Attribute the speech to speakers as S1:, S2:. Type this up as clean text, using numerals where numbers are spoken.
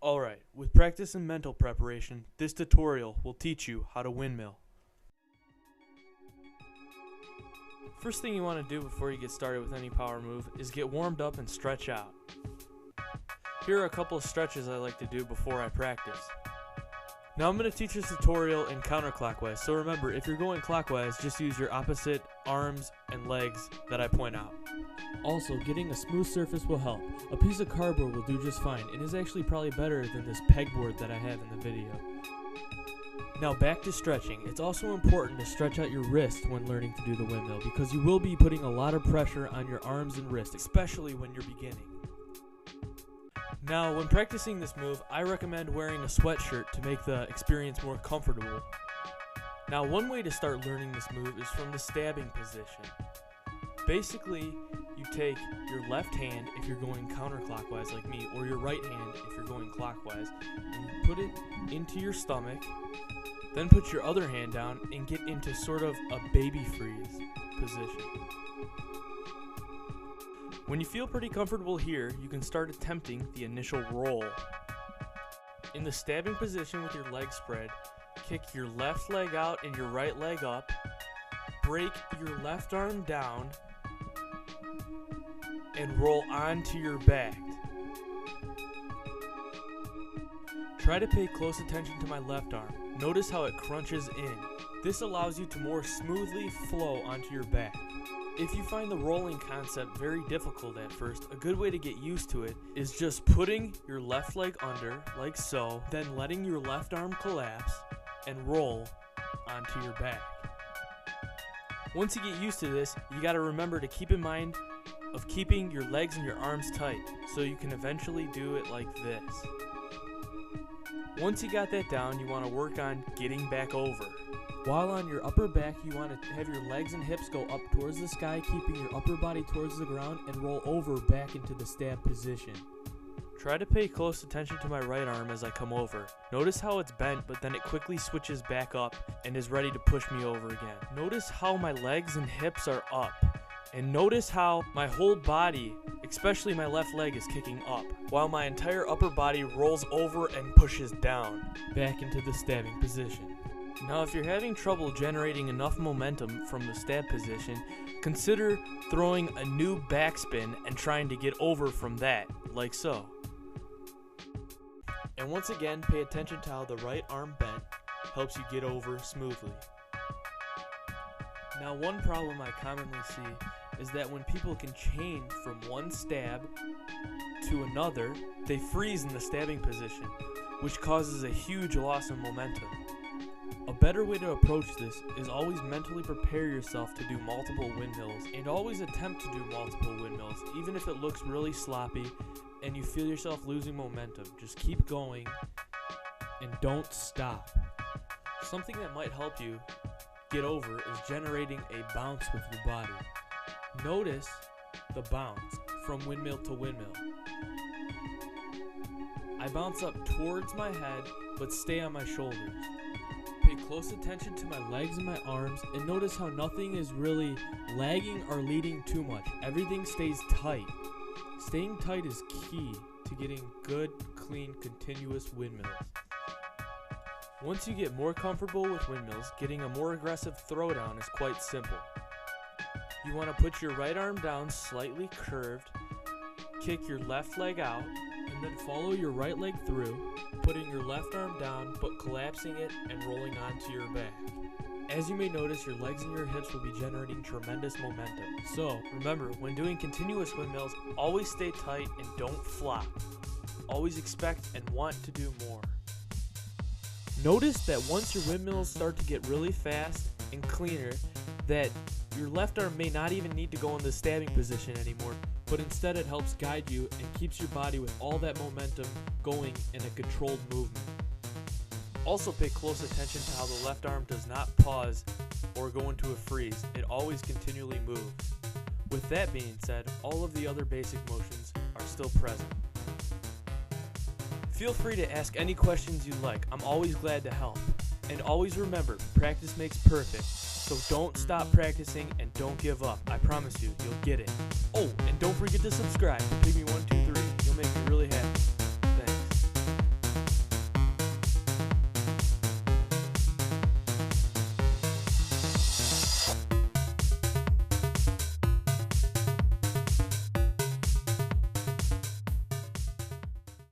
S1: Alright, with practice and mental preparation, this tutorial will teach you how to windmill. First thing you want to do before you get started with any power move is get warmed up and stretch out. Here are a couple of stretches I like to do before I practice. Now I'm going to teach this tutorial in counterclockwise, so remember, if you're going clockwise, just use your opposite arms and legs that I point out. Also, getting a smooth surface will help. A piece of cardboard will do just fine, and is actually probably better than this pegboard that I have in the video. Now back to stretching. It's also important to stretch out your wrist when learning to do the windmill, because you will be putting a lot of pressure on your arms and wrists, especially when you're beginning. Now, when practicing this move, I recommend wearing a sweatshirt to make the experience more comfortable. Now, one way to start learning this move is from the stabbing position. Basically, you take your left hand if you're going counterclockwise like me, or your right hand if you're going clockwise, and you put it into your stomach, then put your other hand down and get into sort of a baby freeze position. When you feel pretty comfortable here, you can start attempting the initial roll. In the stabbing position with your legs spread, kick your left leg out and your right leg up, break your left arm down, and roll onto your back. Try to pay close attention to my left arm. Notice how it crunches in. This allows you to more smoothly flow onto your back. If you find the rolling concept very difficult at first, a good way to get used to it is just putting your left leg under, like so, then letting your left arm collapse and roll onto your back. Once you get used to this, you gotta remember to keep in mind of keeping your legs and your arms tight, so you can eventually do it like this. Once you got that down, you want to work on getting back over. While on your upper back, you want to have your legs and hips go up towards the sky, keeping your upper body towards the ground, and roll over back into the stab position. Try to pay close attention to my right arm as I come over. Notice how it's bent, but then it quickly switches back up and is ready to push me over again. Notice how my legs and hips are up. And notice how my whole body, especially my left leg, is kicking up, while my entire upper body rolls over and pushes down, back into the stabbing position. Now, if you're having trouble generating enough momentum from the stab position, consider throwing a new backspin and trying to get over from that, like so. And once again, pay attention to how the right arm bent helps you get over smoothly. Now, one problem I commonly see is that when people can change from one stab to another, they freeze in the stabbing position, which causes a huge loss of momentum. A better way to approach this is always mentally prepare yourself to do multiple windmills, and always attempt to do multiple windmills, even if it looks really sloppy and you feel yourself losing momentum. Just keep going and don't stop. Something that might help you get over is generating a bounce with your body. Notice the bounce from windmill to windmill. I bounce up towards my head, but stay on my shoulders. Pay close attention to my legs and my arms, and notice how nothing is really lagging or leading too much. Everything stays tight. Staying tight is key to getting good, clean, continuous windmills. Once you get more comfortable with windmills, getting a more aggressive throwdown is quite simple. You want to put your right arm down slightly curved, kick your left leg out, and then follow your right leg through, putting your left arm down but collapsing it and rolling onto your back. As you may notice, your legs and your hips will be generating tremendous momentum. So remember, when doing continuous windmills, always stay tight and don't flop. Always expect and want to do more. Notice that once your windmills start to get really fast and cleaner, that your left arm may not even need to go in the stabbing position anymore, but instead it helps guide you and keeps your body with all that momentum going in a controlled movement. Also pay close attention to how the left arm does not pause or go into a freeze. It always continually moves. With that being said, all of the other basic motions are still present. Feel free to ask any questions you like. I'm always glad to help. And always remember, practice makes perfect. So don't stop practicing and don't give up. I promise you, you'll get it. Oh, and don't forget to subscribe to Pygmy123. You'll make me really happy.